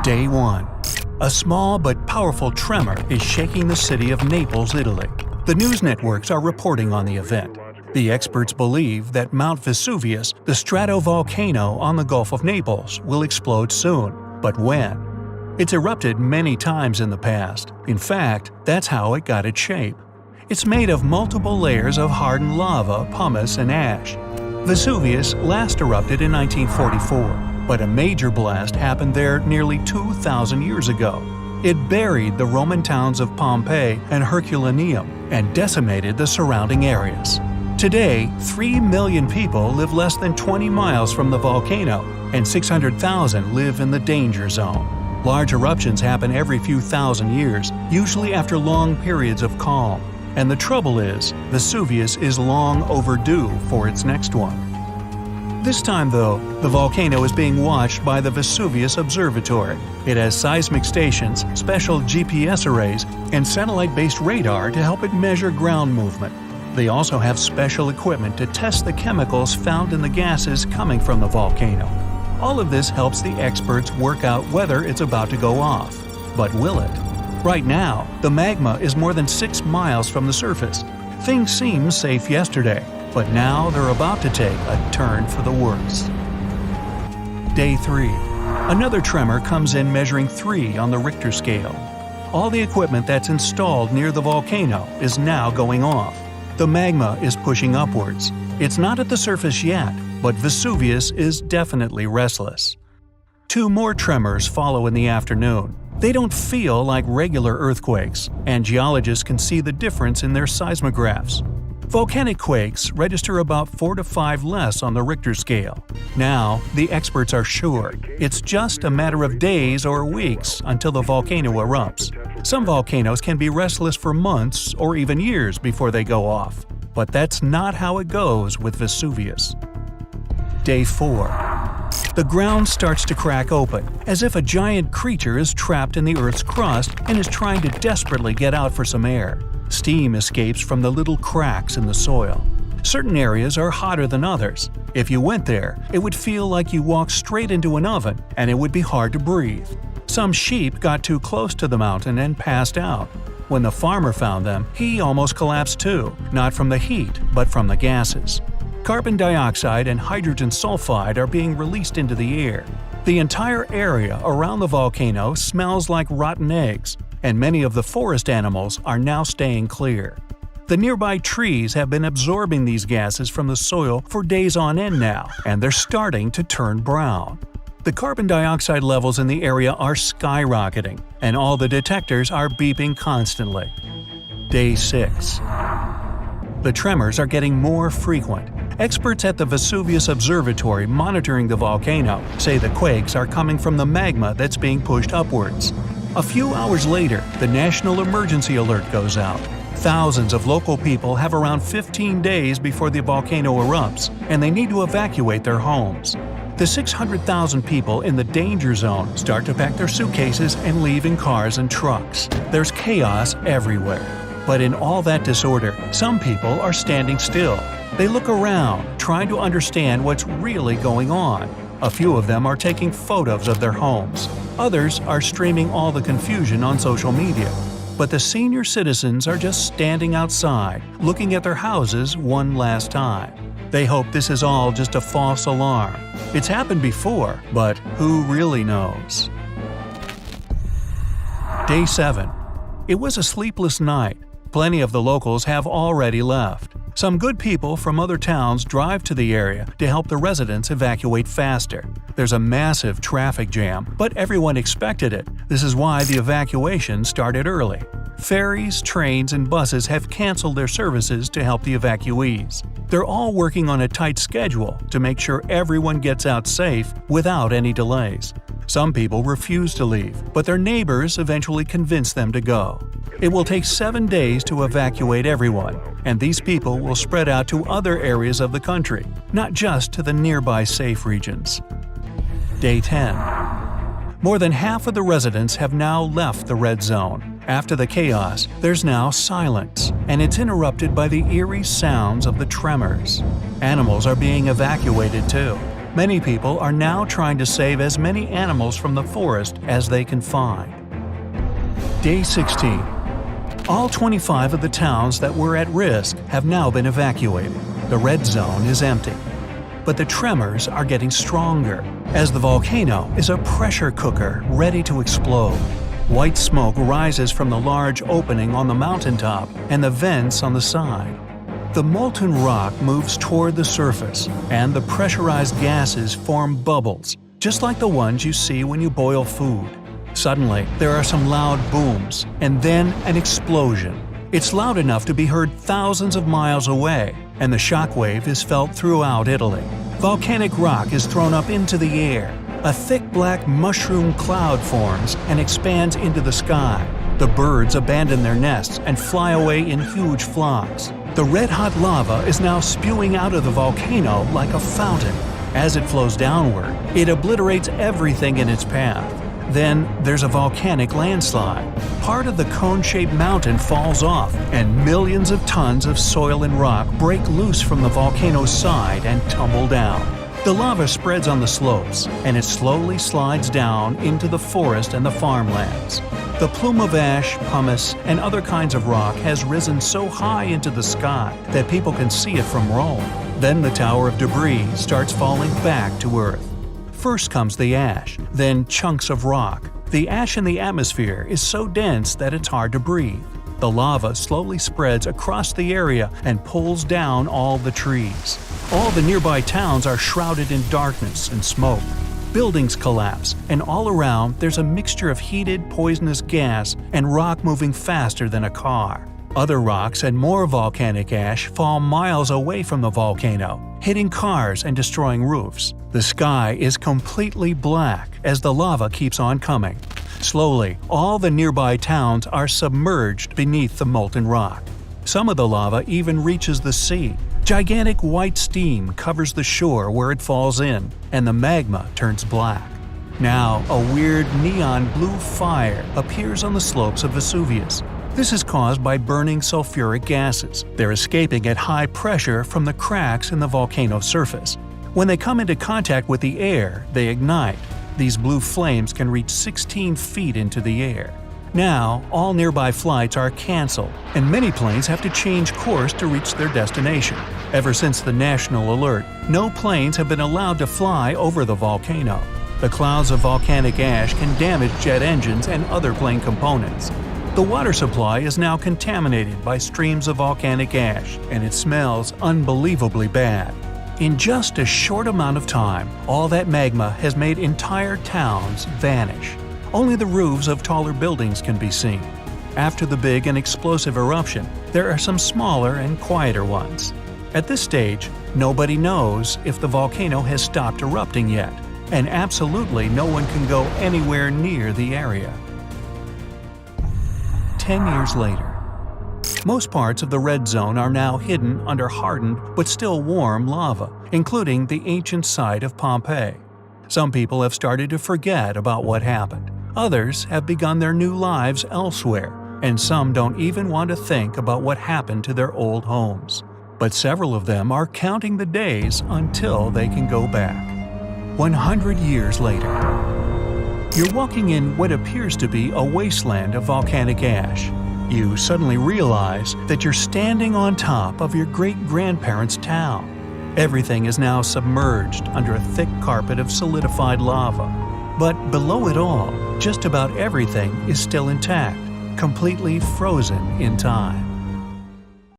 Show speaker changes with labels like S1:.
S1: Day 1. A small but powerful tremor is shaking the city of Naples, Italy. The news networks are reporting on the event. The experts believe that Mount Vesuvius, the stratovolcano on the Gulf of Naples, will explode soon. But when? It's erupted many times in the past. In fact, that's how it got its shape. It's made of multiple layers of hardened lava, pumice, and ash. Vesuvius last erupted in 1944. But a major blast happened there nearly 2,000 years ago. It buried the Roman towns of Pompeii and Herculaneum and decimated the surrounding areas. Today, 3 million people live less than 20 miles from the volcano, and 600,000 live in the danger zone. Large eruptions happen every few thousand years, usually after long periods of calm. And the trouble is, Vesuvius is long overdue for its next one. This time, though, the volcano is being watched by the Vesuvius Observatory. It has seismic stations, special GPS arrays, and satellite-based radar to help it measure ground movement. They also have special equipment to test the chemicals found in the gases coming from the volcano. All of this helps the experts work out whether it's about to go off. But will it? Right now, the magma is more than 6 miles from the surface. Things seemed safe yesterday, but now they're about to take a turn for the worse. Day 3. Another tremor comes in measuring 3 on the Richter scale. All the equipment that's installed near the volcano is now going off. The magma is pushing upwards. It's not at the surface yet, but Vesuvius is definitely restless. 2 more tremors follow in the afternoon. They don't feel like regular earthquakes, and geologists can see the difference in their seismographs. Volcanic quakes register about 4 to 5 less on the Richter scale. Now, the experts are sure it's just a matter of days or weeks until the volcano erupts. Some volcanoes can be restless for months or even years before they go off. But that's not how it goes with Vesuvius. Day 4. The ground starts to crack open, as if a giant creature is trapped in the Earth's crust and is trying to desperately get out for some air. Steam escapes from the little cracks in the soil. Certain areas are hotter than others. If you went there, it would feel like you walked straight into an oven, and it would be hard to breathe. Some sheep got too close to the mountain and passed out. When the farmer found them, he almost collapsed too, not from the heat, but from the gases. Carbon dioxide and hydrogen sulfide are being released into the air. The entire area around the volcano smells like rotten eggs, and many of the forest animals are now staying clear. The nearby trees have been absorbing these gases from the soil for days on end now, and they're starting to turn brown. The carbon dioxide levels in the area are skyrocketing, and all the detectors are beeping constantly. Day 6. The tremors are getting more frequent. Experts at the Vesuvius Observatory monitoring the volcano say the quakes are coming from the magma that's being pushed upwards. A few hours later, the national emergency alert goes out. Thousands of local people have around 15 days before the volcano erupts, and they need to evacuate their homes. The 600,000 people in the danger zone start to pack their suitcases and leave in cars and trucks. There's chaos everywhere. But in all that disorder, some people are standing still. They look around, trying to understand what's really going on. A few of them are taking photos of their homes. Others are streaming all the confusion on social media. But the senior citizens are just standing outside, looking at their houses one last time. They hope this is all just a false alarm. It's happened before, but who really knows? Day 7. It was a sleepless night. Plenty of the locals have already left. Some good people from other towns drive to the area to help the residents evacuate faster. There's a massive traffic jam, but everyone expected it. This is why the evacuation started early. Ferries, trains, and buses have canceled their services to help the evacuees. They're all working on a tight schedule to make sure everyone gets out safe without any delays. Some people refuse to leave, but their neighbors eventually convince them to go. It will take 7 days to evacuate everyone, and these people will spread out to other areas of the country, not just to the nearby safe regions. Day 10. More than half of the residents have now left the red zone. After the chaos, there's now silence, and it's interrupted by the eerie sounds of the tremors. Animals are being evacuated too. Many people are now trying to save as many animals from the forest as they can find. Day 16. All 25 of the towns that were at risk have now been evacuated. The red zone is empty. But the tremors are getting stronger, as the volcano is a pressure cooker ready to explode. White smoke rises from the large opening on the mountaintop and the vents on the side. The molten rock moves toward the surface, and the pressurized gases form bubbles, just like the ones you see when you boil food. Suddenly, there are some loud booms, and then an explosion. It's loud enough to be heard thousands of miles away, and the shockwave is felt throughout Italy. Volcanic rock is thrown up into the air. A thick black mushroom cloud forms and expands into the sky. The birds abandon their nests and fly away in huge flocks. The red-hot lava is now spewing out of the volcano like a fountain. As it flows downward, it obliterates everything in its path. Then there's a volcanic landslide. Part of the cone-shaped mountain falls off, and millions of tons of soil and rock break loose from the volcano's side and tumble down. The lava spreads on the slopes, and it slowly slides down into the forest and the farmlands. The plume of ash, pumice, and other kinds of rock has risen so high into the sky that people can see it from Rome. Then the tower of debris starts falling back to Earth. First comes the ash, then chunks of rock. The ash in the atmosphere is so dense that it's hard to breathe. The lava slowly spreads across the area and pulls down all the trees. All the nearby towns are shrouded in darkness and smoke. Buildings collapse, and all around there's a mixture of heated, poisonous gas and rock moving faster than a car. Other rocks and more volcanic ash fall miles away from the volcano, hitting cars and destroying roofs. The sky is completely black as the lava keeps on coming. Slowly, all the nearby towns are submerged beneath the molten rock. Some of the lava even reaches the sea. Gigantic white steam covers the shore where it falls in, and the magma turns black. Now, a weird neon blue fire appears on the slopes of Vesuvius. This is caused by burning sulfuric gases. They're escaping at high pressure from the cracks in the volcano surface. When they come into contact with the air, they ignite. These blue flames can reach 16 feet into the air. Now, all nearby flights are canceled, and many planes have to change course to reach their destination. Ever since the national alert, no planes have been allowed to fly over the volcano. The clouds of volcanic ash can damage jet engines and other plane components. The water supply is now contaminated by streams of volcanic ash, and it smells unbelievably bad. In just a short amount of time, all that magma has made entire towns vanish. Only the roofs of taller buildings can be seen. After the big and explosive eruption, there are some smaller and quieter ones. At this stage, nobody knows if the volcano has stopped erupting yet, and absolutely no one can go anywhere near the area. 10 years later. Most parts of the red zone are now hidden under hardened but still warm lava, including the ancient site of Pompeii. Some people have started to forget about what happened. Others have begun their new lives elsewhere, and some don't even want to think about what happened to their old homes. But several of them are counting the days until they can go back. 100 years later. You're walking in what appears to be a wasteland of volcanic ash. You suddenly realize that you're standing on top of your great-grandparents' town. Everything is now submerged under a thick carpet of solidified lava. But below it all, just about everything is still intact, completely frozen in time.